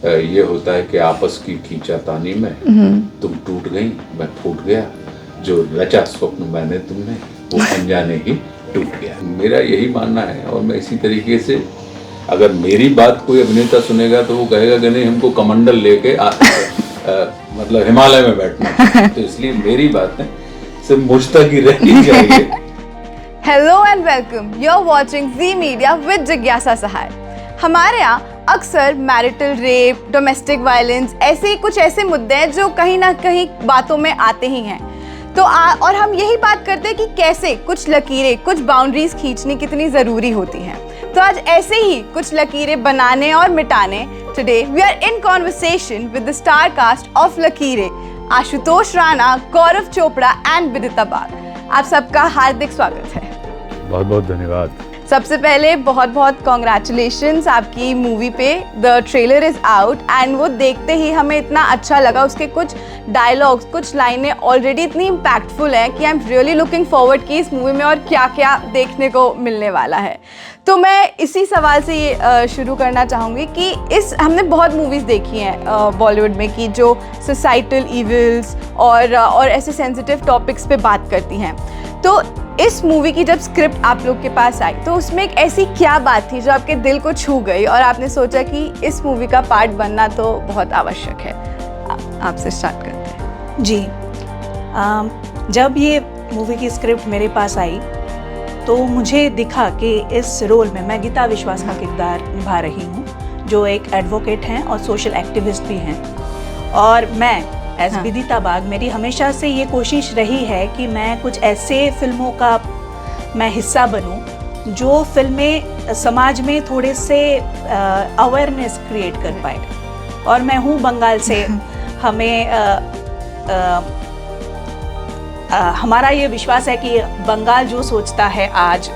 ये होता है कि आपस की खींचातानी में तुम टूट गई, मैं फूट गया, जो रचा स्वप्न मैंने तुमने वो अनजाने ही टूट गया। मेरा यही मानना है। और मैं इसी तरीके से, अगर मेरी बात कोई अभिनेता सुनेगा तो वो कहेगा कि नहीं, हमको कमंडल लेके मतलब हिमालय में बैठना। तो इसलिए मेरी बातें सिर्फ मुझ तक ही रहनी चाहिए। Hello and welcome, you are watching Zee Media with जिज्ञासा सहाय। हमारे यहाँ अक्सर मैरिटल रेप, डोमेस्टिक वायलेंस, ऐसे कुछ ऐसे मुद्दे हैं जो कहीं ना कहीं बातों में आते ही हैं। तो और हम यही बात करते हैं कि कैसे कुछ लकीरें, कुछ बाउंड्रीज खींचनी कितनी ज़रूरी होती हैं। तो आज ऐसे ही कुछ लकीरें बनाने और मिटाने, today we are in conversation with the star cast of Lakeeren, Ashutosh Rana, Gaurav Chopra and Vidita Bag. आप सबका हार्दिक स्वागत है। बहुत बहुत धन्यवाद। सबसे पहले बहुत बहुत कॉन्ग्रेचुलेशंस आपकी मूवी पे। The trailer is out and वो देखते ही हमें इतना अच्छा लगा। उसके कुछ डायलॉग्स, कुछ लाइनें ऑलरेडी इतनी इम्पैक्टफुल हैं कि I am really looking forward कि इस मूवी में और क्या क्या देखने को मिलने वाला है। तो मैं इसी सवाल से ये शुरू करना चाहूँगी कि हमने बहुत मूवीज़ देखी हैं बॉलीवुड में कि जो सोसाइटल इविल्स और ऐसे सेंसिटिव टॉपिक्स पे बात करती हैं। तो इस मूवी की जब स्क्रिप्ट आप लोग के पास आई तो उसमें एक ऐसी क्या बात थी जो आपके दिल को छू गई और आपने सोचा कि इस मूवी का पार्ट बनना तो बहुत आवश्यक है? आपसे स्टार्ट करते हैं। जी, जब ये मूवी की स्क्रिप्ट मेरे पास आई तो मुझे दिखा कि इस रोल में मैं गीता विश्वास का किरदार निभा रही हूँ, जो एक एडवोकेट हैं और सोशल एक्टिविस्ट भी हैं। और मैं एज विदिता बाग, मेरी हमेशा से ये कोशिश रही है कि मैं कुछ ऐसे फिल्मों का मैं हिस्सा बनूं जो फिल्में समाज में थोड़े से अवेयरनेस क्रिएट कर पाए। और मैं हूँ बंगाल से। हमें हमारा ये विश्वास है कि बंगाल जो सोचता है आज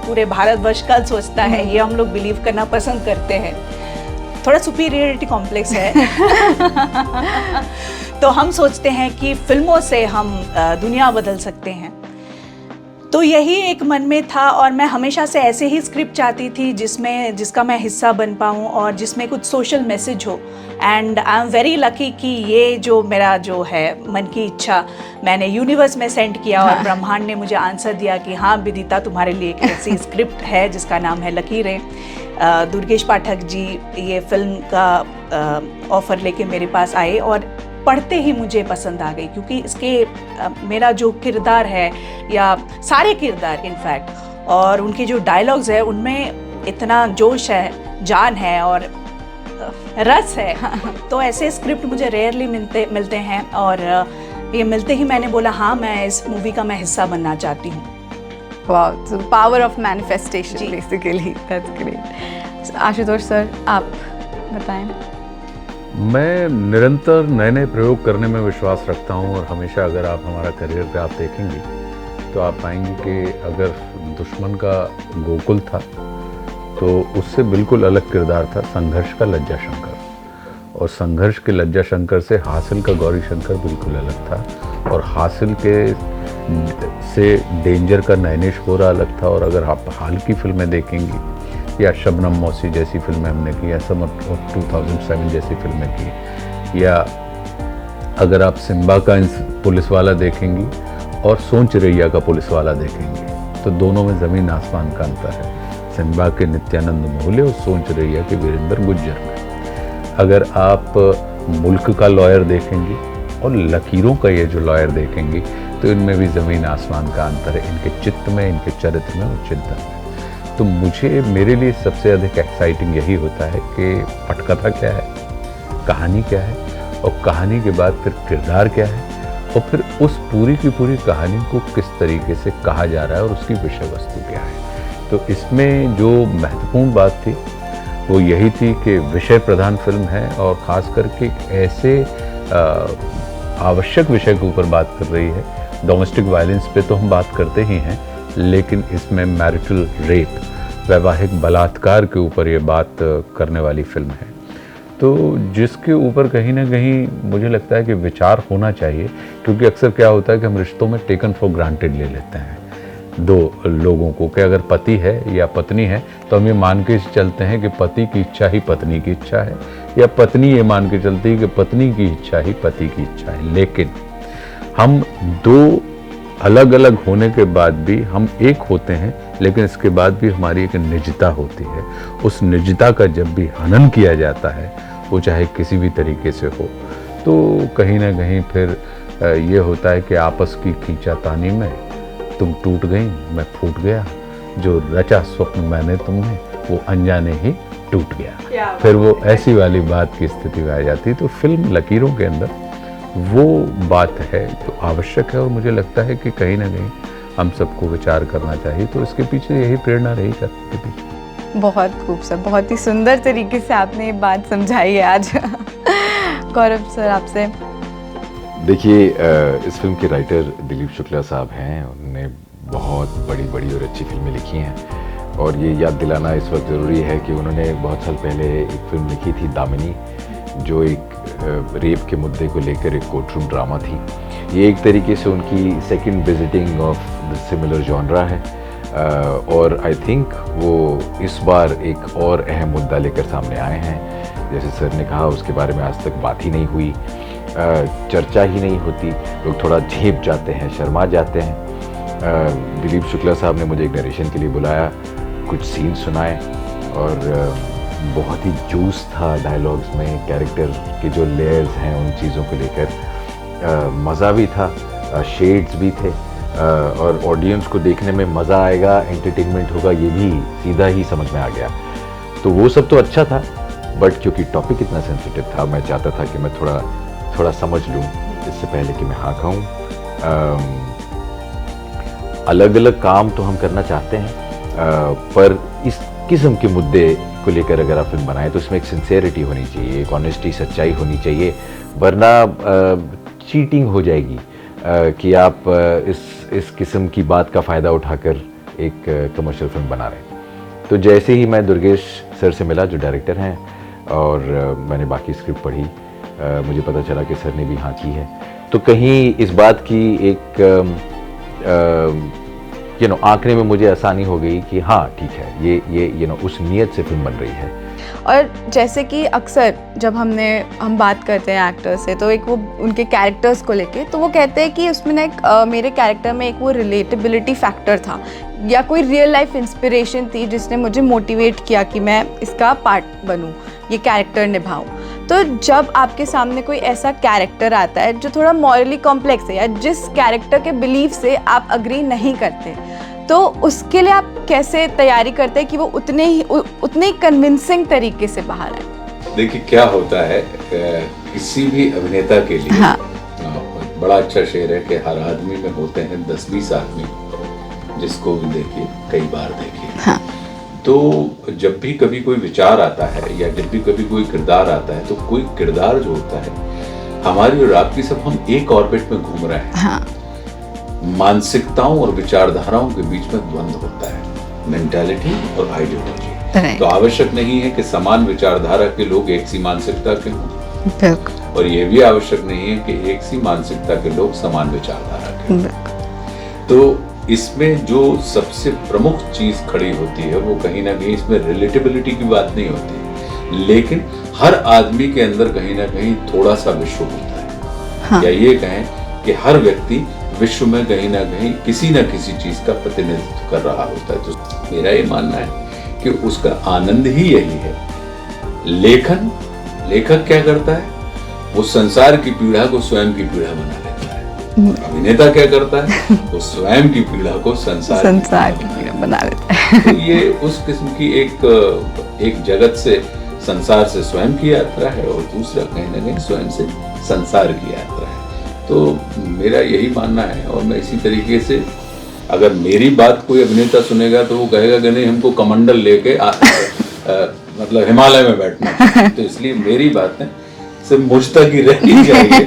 पूरे भारतवर्ष कल सोचता है, ये हम लोग बिलीव करना पसंद करते हैं। थोड़ा सुपीरियरिटी कॉम्प्लेक्स है। तो हम सोचते हैं कि फिल्मों से हम दुनिया बदल सकते हैं। तो यही एक मन में था और मैं हमेशा से ऐसे ही स्क्रिप्ट चाहती थी जिसका मैं हिस्सा बन पाऊँ और जिसमें कुछ सोशल मैसेज हो। And I am very lucky कि ये जो मेरा जो है मन की इच्छा मैंने यूनिवर्स में सेंड किया और ब्रह्मांड ने मुझे आंसर दिया कि हाँ विदिता, तुम्हारे लिए एक ऐसी स्क्रिप्ट है जिसका नाम है लकीरें। दुर्गेश पाठक जी ये फिल्म का ऑफ़र लेके मेरे पास आए और पढ़ते ही मुझे पसंद आ गई, क्योंकि इसके मेरा जो किरदार है या सारे किरदार इनफैक्ट और उनके जो डायलॉग्स है उनमें इतना जोश है, जान है और रस है। तो ऐसे स्क्रिप्ट मुझे रेयरली मिलते हैं और ये मिलते ही मैंने बोला हाँ, मैं इस मूवी का मैं हिस्सा बनना चाहती हूँ। Wow, so the power of manifestation basically. That's great. Ashutosh sir, आप बताएं। मैं निरंतर नए नए प्रयोग करने में विश्वास रखता हूँ और हमेशा अगर आप हमारा करियर पे आप देखेंगे तो आप पाएंगे कि अगर दुश्मन का गोकुल था तो उससे बिल्कुल अलग किरदार था संघर्ष का लज्जा शंकर, और संघर्ष के लज्जा शंकर से हासिल का गौरी शंकर बिल्कुल अलग था, और हासिल के से डेंजर का नैनेश होरा अलग था। और अगर आप हाल की फिल्में देखेंगी या शबनम मौसी जैसी फिल्में हमने की या समर 2007 जैसी फिल्में की, या अगर आप सिम्बा का पुलिस वाला देखेंगी और सोच रैया का पुलिस वाला देखेंगी तो दोनों में ज़मीन आसमान का अंतर है। सिम्बा के नित्यानंद मोहले और सोच रैया के वीरेंद्र गुज्जर में। अगर आप मुल्क का लॉयर देखेंगी और लकीरों का ये जो लॉयर देखेंगी तो इनमें भी ज़मीन आसमान का अंतर है, इनके चित्त में, इनके चरित्र में और चिंतन में। तो मेरे लिए सबसे अधिक एक्साइटिंग यही होता है कि पटकथा क्या है, कहानी क्या है, और कहानी के बाद फिर किरदार क्या है, और फिर उस पूरी की पूरी कहानी को किस तरीके से कहा जा रहा है और उसकी विषय वस्तु क्या है। तो इसमें जो महत्वपूर्ण बात थी वो यही थी कि विषय प्रधान फिल्म है और ख़ास करके ऐसे आवश्यक विषय के ऊपर बात कर रही है। डोमेस्टिक वायलेंस पे तो हम बात करते ही हैं, लेकिन इसमें मैरिटल रेप, वैवाहिक बलात्कार के ऊपर ये बात करने वाली फिल्म है। तो जिसके ऊपर कहीं ना कहीं मुझे लगता है कि विचार होना चाहिए, क्योंकि अक्सर क्या होता है कि हम रिश्तों में टेकन फॉर ग्रांटेड ले लेते हैं। दो लोगों को कि अगर पति है या पत्नी है तो हम ये मान के चलते हैं कि पति की इच्छा ही पत्नी की इच्छा है, या पत्नी ये मान के चलती है कि पत्नी की इच्छा ही पति की इच्छा है। लेकिन हम दो अलग अलग होने के बाद भी हम एक होते हैं, लेकिन इसके बाद भी हमारी एक निजता होती है। उस निजता का जब भी हनन किया जाता है, वो चाहे किसी भी तरीके से हो, तो कहीं ना कहीं फिर ये होता है कि आपस की खींचातानी में तुम टूट गई मैं फूट गया, जो रचा स्वप्न मैंने तुमने वो अनजाने ही टूट गया। फिर वो ऐसी वाली बात की स्थिति में आ जाती है। तो फिल्म लकीरों के अंदर वो बात है जो आवश्यक है, और मुझे लगता है कि कहीं ना कहीं हम सबको विचार करना चाहिए। तो इसके पीछे यही प्रेरणा रही करने के पीछे। बहुत खूबसूरत, बहुत ही सुंदर तरीके से आपने ये बात समझाई है आज। गौरव सर आपसे। देखिए, इस फिल्म के राइटर दिलीप शुक्ला साहब हैं। उन्होंने बहुत बड़ी बड़ी और अच्छी फिल्में लिखी हैं, और ये याद दिलाना इस वक्त ज़रूरी है कि उन्होंने बहुत साल पहले एक फिल्म लिखी थी दामिनी, जो एक रेप के मुद्दे को लेकर एक कोर्ट रूम ड्रामा थी। ये एक तरीके से उनकी second visiting of the similar genre है, और आई थिंक वो इस बार एक और अहम मुद्दा लेकर सामने आए हैं। जैसे सर ने कहा, उसके बारे में आज तक बात ही नहीं हुई, चर्चा ही नहीं होती, लोग थोड़ा झेप जाते हैं, शर्मा जाते हैं। दिलीप शुक्ला साहब ने मुझे एक नरेशन के लिए बुलाया, कुछ सीन सुनाए, और बहुत ही जूस था डायलॉग्स में, कैरेक्टर के जो लेयर्स हैं उन चीज़ों को लेकर मज़ा भी था, शेड्स भी थे, और ऑडियंस को देखने में मज़ा आएगा, एंटरटेनमेंट होगा, ये भी सीधा ही समझ में आ गया। तो वो सब तो अच्छा था, बट क्योंकि टॉपिक इतना सेंसिटिव था, मैं चाहता था कि मैं थोड़ा समझ लूँ इससे पहले कि मैं हाँ कहूँ। अलग अलग काम तो हम करना चाहते हैं, पर इस किस्म के मुद्दे को लेकर अगर आप फिल्म बनाएं तो इसमें एक सिंसेरिटी होनी चाहिए, एक ऑनेस्टी, सच्चाई होनी चाहिए, वरना चीटिंग हो जाएगी कि आप इस किस्म की बात का फ़ायदा उठाकर एक कमर्शियल फिल्म बना रहे हैं। तो जैसे ही मैं दुर्गेश सर से मिला, जो डायरेक्टर हैं, और मैंने बाकी स्क्रिप्ट पढ़ी, मुझे पता चला कि सर ने भी हाँ की है। तो कहीं इस बात की एक आंकने में मुझे आसानी हो गई कि हाँ ठीक है, ये उस नीयत से फिल्म बन रही है। और जैसे कि अक्सर जब हम बात करते हैं एक्टर से, तो एक वो उनके कैरेक्टर्स को लेके, तो वो कहते हैं कि उसमें ना एक मेरे कैरेक्टर में एक वो रिलेटेबिलिटी फैक्टर था, या कोई रियल लाइफ इंस्पिरेशन थी जिसने मुझे मोटिवेट किया कि मैं इसका पार्ट बनूं, ये कैरेक्टर निभाऊं। तो जब आपके सामने कोई ऐसा कैरेक्टर आता है जो थोड़ा मॉरली कॉम्प्लेक्स है, या जिस कैरेक्टर के बिलीफ से आप अग्री नहीं करते, तो उसके लिए आप कैसे तैयारी करते हैं कि वो उतने ही कन्विंसिंग तरीके से बाहर आए? देखिए, क्या होता है, किसी भी अभिनेता के लिए हाँ। बड़ा अच्छा शेर है कि हर आदमी में होते हैं 10-20 आदमी, जिसको भी देखिए कई बार देखिए। हाँ। तो जब भी कभी कोई विचार आता है, या जब भी कभी कोई किरदार आता है, तो कोई किरदार जो होता है, हमारी और आपकी सब हम एक ऑर्बिट में घूम रहे हैं। हाँ। मानसिकताओं और विचारधाराओं के बीच में द्वंद्व होता है, मेंटालिटी और आइडियोलॉजी। तो आवश्यक नहीं है कि समान विचारधारा के लोग एक सी मानसिकता के हों, और ये भी आवश्यक नहीं है कि एक सी मानसिकता के लोग समान विचारधारा के हों। तो इसमें जो सबसे प्रमुख चीज खड़ी होती है, वो कहीं ना कहीं इसमें रिलेटेबिलिटी की बात नहीं होती, लेकिन हर आदमी के अंदर कहीं ना कहीं थोड़ा सा विश्व होता है। हाँ। या ये कहें कि हर व्यक्ति विश्व में कहीं ना कहीं किसी न किसी चीज का प्रतिनिधित्व कर रहा होता है। तो मेरा ये मानना है कि उसका आनंद ही यही है। लेखक क्या करता है, वो संसार की पीड़ा को स्वयं की पीड़ा बना लेता है। अभिनेता क्या करता है, वो स्वयं की पीड़ा को संसार की पीड़ा बना लेता है। तो ये उस किस्म की एक जगत से, संसार से स्वयं की यात्रा है, और दूसरा कहीं ना कहीं स्वयं से संसार की यात्रा है। तो मेरा यही मानना है, और मैं इसी तरीके से, अगर मेरी बात कोई अभिनेता सुनेगा तो वो कहेगा कि नहीं, हमको कमंडल लेके मतलब हिमालय में बैठना है। तो इसलिए मेरी बातें सिर्फ मुझ तक ही रहनी चाहिए,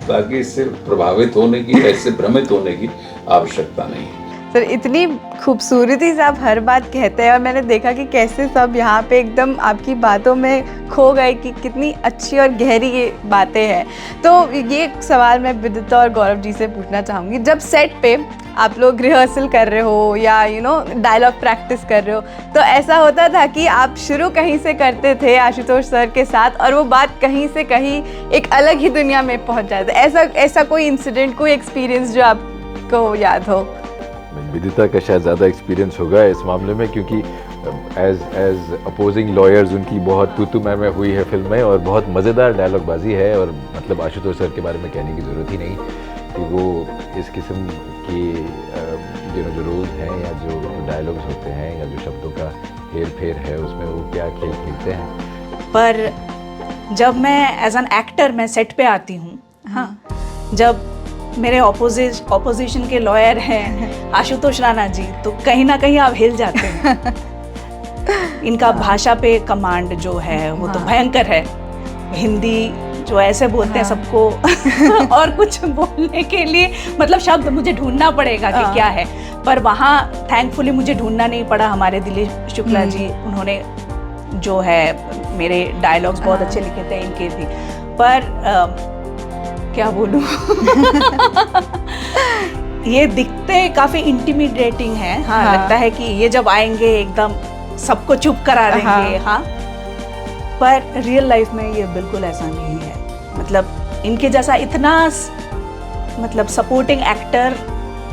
बाकी इससे प्रभावित होने की, इससे भ्रमित होने की आवश्यकता नहीं है। तो इतनी खूबसूरती से आप हर बात कहते हैं और मैंने देखा कि कैसे सब यहाँ पे एकदम आपकी बातों में खो गए कि कितनी अच्छी और गहरी ये बातें हैं। तो ये सवाल मैं विदिता और गौरव जी से पूछना चाहूँगी, जब सेट पे आप लोग रिहर्सल कर रहे हो या डायलॉग प्रैक्टिस कर रहे हो, तो ऐसा होता था कि आप शुरू कहीं से करते थे आशुतोष सर के साथ और वो बात कहीं से कहीं एक अलग ही दुनिया में पहुंच जाता है? ऐसा कोई इंसिडेंट, कोई एक्सपीरियंस जो आपको याद हो? विदिता का शायद ज़्यादा एक्सपीरियंस होगा इस मामले में, क्योंकि एज अपोजिंग लॉयर्स उनकी बहुत तू मैं हुई है फिल्म में और बहुत मज़ेदार डायलॉगबाजी है। और मतलब आशुतोष सर के बारे में कहने की ज़रूरत ही नहीं कि वो इस किस्म की जो रोल्स हैं या जो डायलॉग्स होते हैं या जो शब्दों का हेर फेर है उसमें वो क्या खेल खेलते हैं। पर जब मैं एज एन एक्टर मैं सेट पे आती हूँ, हाँ, जब मेरे ऑपोजिशन के लॉयर हैं आशुतोष राणा जी, तो कहीं ना कहीं आप हिल जाते हैं। इनका भाषा पे कमांड जो है वो तो भयंकर है। हिंदी जो ऐसे बोलते हैं सबको और कुछ बोलने के लिए मतलब शब्द मुझे ढूंढना पड़ेगा कि क्या है, पर वहाँ थैंकफुली मुझे ढूंढना नहीं पड़ा। हमारे दिलीप शुक्ला जी, उन्होंने जो है मेरे डायलॉग्स बहुत अच्छे लिखे थे इनके भी, पर क्या बोलूं ये दिखते काफी इंटिमिडेटिंग है। हाँ, लगता है कि ये जब आएंगे एकदम सबको चुप करा देंगे। हाँ, पर रियल लाइफ में ये बिल्कुल ऐसा नहीं है। मतलब इनके जैसा इतना मतलब सपोर्टिंग एक्टर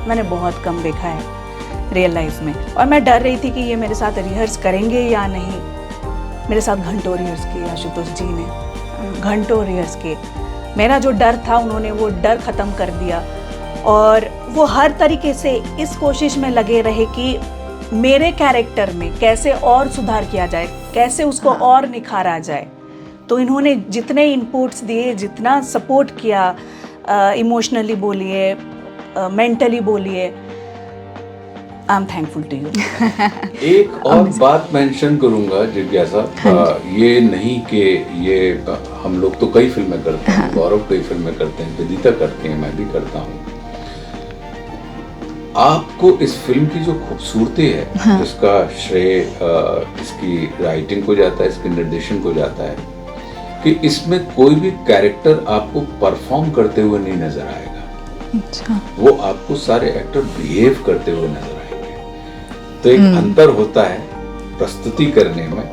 मैंने बहुत कम देखा है रियल लाइफ में। और मैं डर रही थी कि ये मेरे साथ रिहर्स करेंगे या नहीं। मेरे साथ घंटों रिहर्स किए आशुतोष जी ने, घंटों रिहर्स किए। मेरा जो डर था उन्होंने वो डर ख़त्म कर दिया और वो हर तरीके से इस कोशिश में लगे रहे कि मेरे कैरेक्टर में कैसे और सुधार किया जाए, कैसे उसको और निखारा जाए। तो इन्होंने जितने इनपुट्स दिए, जितना सपोर्ट किया, इमोशनली बोलिए, मेंटली बोलिए, I am thankful to you. एक और बात मेंशन करूंगा जिज्ञासा, ये नहीं कि ये हम लोग तो कई फिल्में करते हैं, गौरव कई फिल्में करते हैं, विदिता करती हैं, मैं भी करता हूँ। आपको इस फिल्म की जो खूबसूरती है, जिसका श्रेय इसकी राइटिंग को जाता है, इसके निर्देशन को जाता है, कि इसमें कोई भी कैरेक्टर आपको परफॉर्म करते हुए नहीं नजर आएगा। अच्छा। वो आपको सारे एक्टर बिहेव करते हुए नजर आएंगे। तो एक अंतर होता है प्रस्तुति करने में,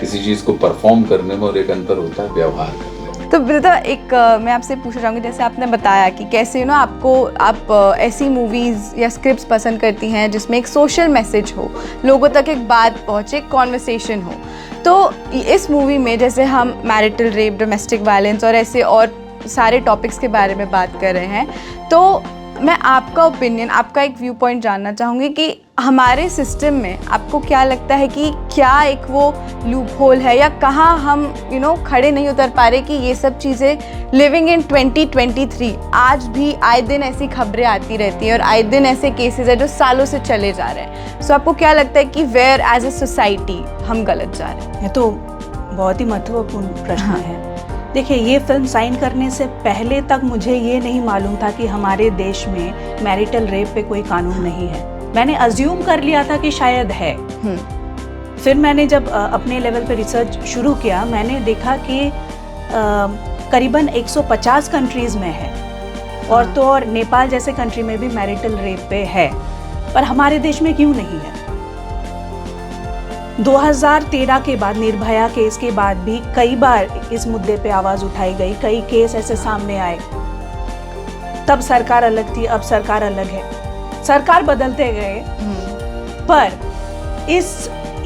किसी चीज को परफॉर्म करने में, और एक अंतर होता है व्यवहार करने में। तो विदिता, एक मैं आपसे पूछना चाहूँगी, जैसे आपने बताया कि कैसे आप ऐसी मूवीज़ या स्क्रिप्ट्स पसंद करती हैं जिसमें एक सोशल मैसेज हो, लोगों तक एक बात पहुँचे, एक कॉन्वर्सेशन हो। तो इस मूवी में जैसे हम मैरिटल रेप, डोमेस्टिक वायलेंस और ऐसे और सारे टॉपिक्स के बारे में बात कर रहे हैं, तो मैं आपका ओपिनियन, आपका एक व्यू पॉइंट जानना चाहूँगी कि हमारे सिस्टम में आपको क्या लगता है कि क्या एक वो लूप होल है या कहाँ हम खड़े नहीं उतर पा रहे कि ये सब चीज़ें लिविंग इन 2023 आज भी आए दिन ऐसी खबरें आती रहती हैं और आए दिन ऐसे केसेस हैं जो सालों से चले जा रहे हैं। सो आपको क्या लगता है कि वेयर एज अ सोसाइटी हम गलत जा रहे हैं? ये तो बहुत ही महत्वपूर्ण प्रश्न है। देखिए, ये फिल्म साइन करने से पहले तक मुझे ये नहीं मालूम था कि हमारे देश में मैरिटल रेप पे कोई कानून नहीं है। मैंने अज्यूम कर लिया था कि शायद है। फिर मैंने जब अपने लेवल पे रिसर्च शुरू किया, मैंने देखा कि करीबन 150 कंट्रीज़ में है, और तो और नेपाल जैसे कंट्री में भी मैरिटल रेप पे है, पर हमारे देश में क्यों नहीं है? 2013 के बाद, निर्भया केस के बाद भी कई बार इस मुद्दे पे आवाज़ उठाई गई, कई केस ऐसे सामने आए। तब सरकार अलग थी, अब सरकार अलग है, सरकार बदलते गए, पर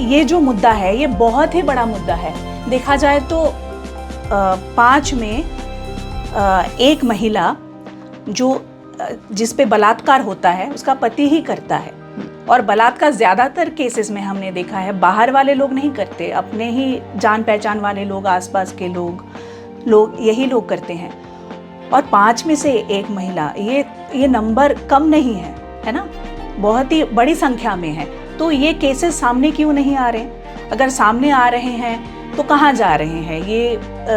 ये जो मुद्दा है ये बहुत ही बड़ा मुद्दा है। देखा जाए तो 5 में एक महिला जिस पे बलात्कार होता है उसका पति ही करता है, और बलात्कार ज़्यादातर केसेस में हमने देखा है बाहर वाले लोग नहीं करते, अपने ही जान पहचान वाले लोग, आसपास के लोग यही लोग करते हैं। और 5 में से एक महिला, ये नंबर कम नहीं है ना, बहुत ही बड़ी संख्या में है। तो ये केसेस सामने क्यों नहीं आ रहे? अगर सामने आ रहे हैं तो कहाँ जा रहे हैं? ये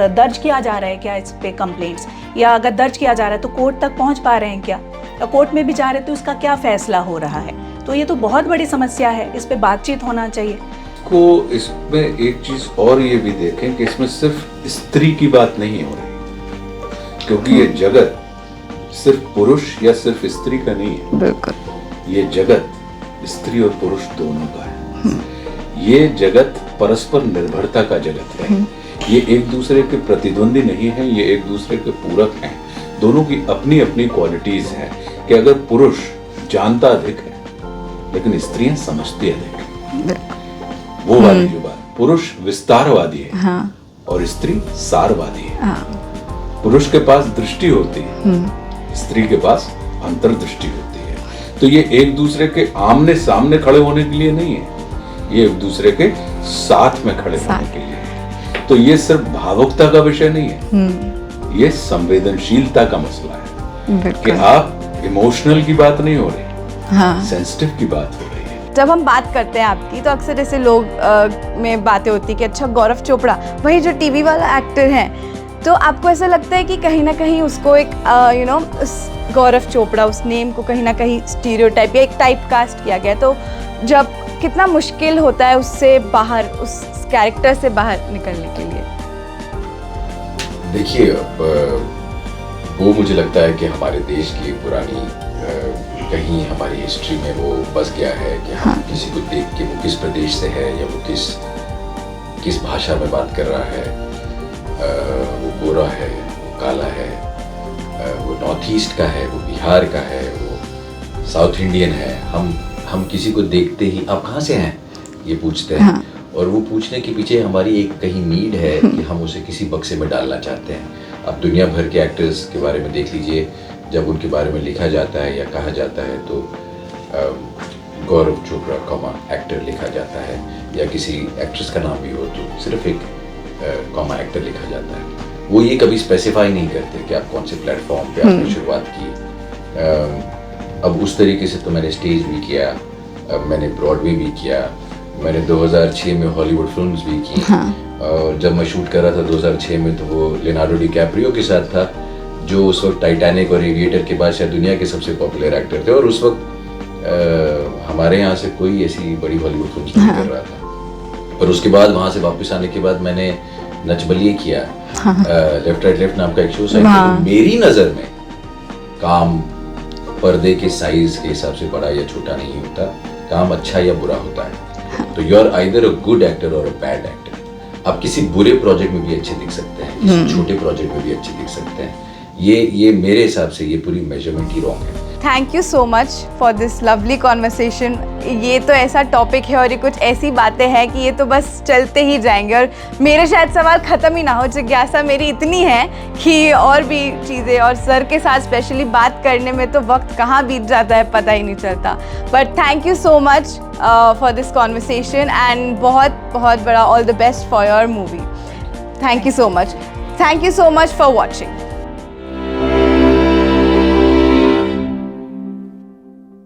दर्ज किया जा रहा है क्या इस पे कंप्लेंट्स? या अगर दर्ज किया जा रहा है तो कोर्ट तक पहुँच पा रहे हैं क्या? या कोर्ट में भी जा रहे तो इसका क्या फैसला हो रहा है? तो ये तो बहुत बड़ी समस्या है, इस पे बातचीत होना चाहिए। को इसमें एक चीज और ये भी देखें कि इसमें सिर्फ स्त्री की बात नहीं हो रही, क्योंकि ये जगत सिर्फ पुरुष या सिर्फ स्त्री का नहीं है। बिल्कुल। ये जगत स्त्री और पुरुष दोनों का है। ये जगत परस्पर निर्भरता का जगत है। ये एक दूसरे के प्रतिद्वंदी नहीं है, ये एक दूसरे के पूरक हैं। दोनों की अपनी अपनी क्वालिटीज हैं कि अगर पुरुष जानता अधिक है लेकिन स्त्रियां समझती अधिक है। वो वाली जो बात, पुरुष विस्तारवादी है हाँ। और स्त्री सारवादी है। हाँ। पुरुष के पास दृष्टि होती है, स्त्री के पास अंतर्दृष्टि होती है। तो ये एक दूसरे के आमने सामने खड़े होने के लिए नहीं है, ये एक दूसरे के साथ में खड़े होने के लिए है। तो ये सिर्फ भावुकता का विषय नहीं है, ये संवेदनशीलता का मसला है कि आप इमोशनल की बात नहीं हो रही, हाँ। सेंसिटिव की बात हो रही है। जब हम बात करते हैं आपकी, तो अक्सर ऐसे लोग में बातें होती कि अच्छा गौरव चोपड़ा वही जो टीवी वाला एक्टर है, तो आपको ऐसा लगता है कि कहीं ना कहीं उसको एक उस गौरव चोपड़ा उस नेम को कहीं ना कहीं स्टीरियोटाइप या एक टाइप कास्ट किया गया, तो जब कितना मुश्किल होता है उससे बाहर, उस कैरेक्टर से बाहर निकलने के लिए? देखिए, वो मुझे लगता है कि हमारे देश की पुरानी कहीं हमारी हिस्ट्री में वो बस गया है कि हम किसी को देख के वो किस प्रदेश से है या वो किस भाषा में बात कर रहा है, वो गोरा है, वो काला है, वो नॉर्थ ईस्ट का है, वो बिहार का है, वो साउथ इंडियन है। हम किसी को देखते ही आप कहाँ से हैं ये पूछते हैं। हाँ। और वो पूछने के पीछे हमारी एक कहीं नीड है कि हम उसे किसी बक्से में डालना चाहते हैं। अब दुनिया भर के एक्टर्स के बारे में देख लीजिए, जब उनके बारे में लिखा जाता है या कहा जाता है तो गौरव चोपड़ा कॉमा एक्टर लिखा जाता है, या किसी एक्ट्रेस का नाम भी हो तो सिर्फ एक कॉमा एक्टर लिखा जाता है। वो ये कभी स्पेसिफाई नहीं करते कि आप कौन से प्लेटफॉर्म पे आपने शुरुआत की। अब उस तरीके से तो मैंने स्टेज भी किया, मैंने ब्रॉडवे भी किया, मैंने 2006 में हॉलीवुड फिल्म्स भी की। हाँ। और जब मैं शूट कर रहा था 2006 में, तो वो लियोनार्डो डिकैप्रियो के साथ था, जो उस वक्त टाइटैनिक और एविएटर के बाद शायद दुनिया के सबसे पॉपुलर एक्टर थे। और उस वक्त हमारे यहाँ से कोई ऐसी बड़ी हॉलीवुड फिल्म्स नहीं कर रहा था। और उसके बाद वहाँ से वापस आने के बाद मैंने नच बलिए किया, लेफ्ट राइट लेफ्ट नाम का एक शो। तो मेरी नज़र में काम पर्दे के साइज के हिसाब से बड़ा या छोटा नहीं होता, काम अच्छा या बुरा होता है। तो you are either a good actor और अ बैड एक्टर। आप किसी बुरे प्रोजेक्ट में भी अच्छे दिख सकते हैं, किसी छोटे प्रोजेक्ट में भी अच्छे दिख सकते हैं। ये मेरे हिसाब से ये पूरी मेजरमेंट ही रॉन्ग है। Thank you so much for this lovely conversation. ये तो ऐसा टॉपिक है और ये कुछ ऐसी बातें हैं कि ये तो बस चलते ही जाएंगे, और मेरे शायद सवाल ख़त्म ही ना हो। जिज्ञासा मेरी इतनी है कि और भी चीज़ें, और सर के साथ स्पेशली बात करने में तो वक्त कहाँ बीत जाता है पता ही नहीं चलता। But thank you so much for this conversation, and बहुत बहुत बड़ा all the best for your movie. Thank you so much. Thank you so much for watching.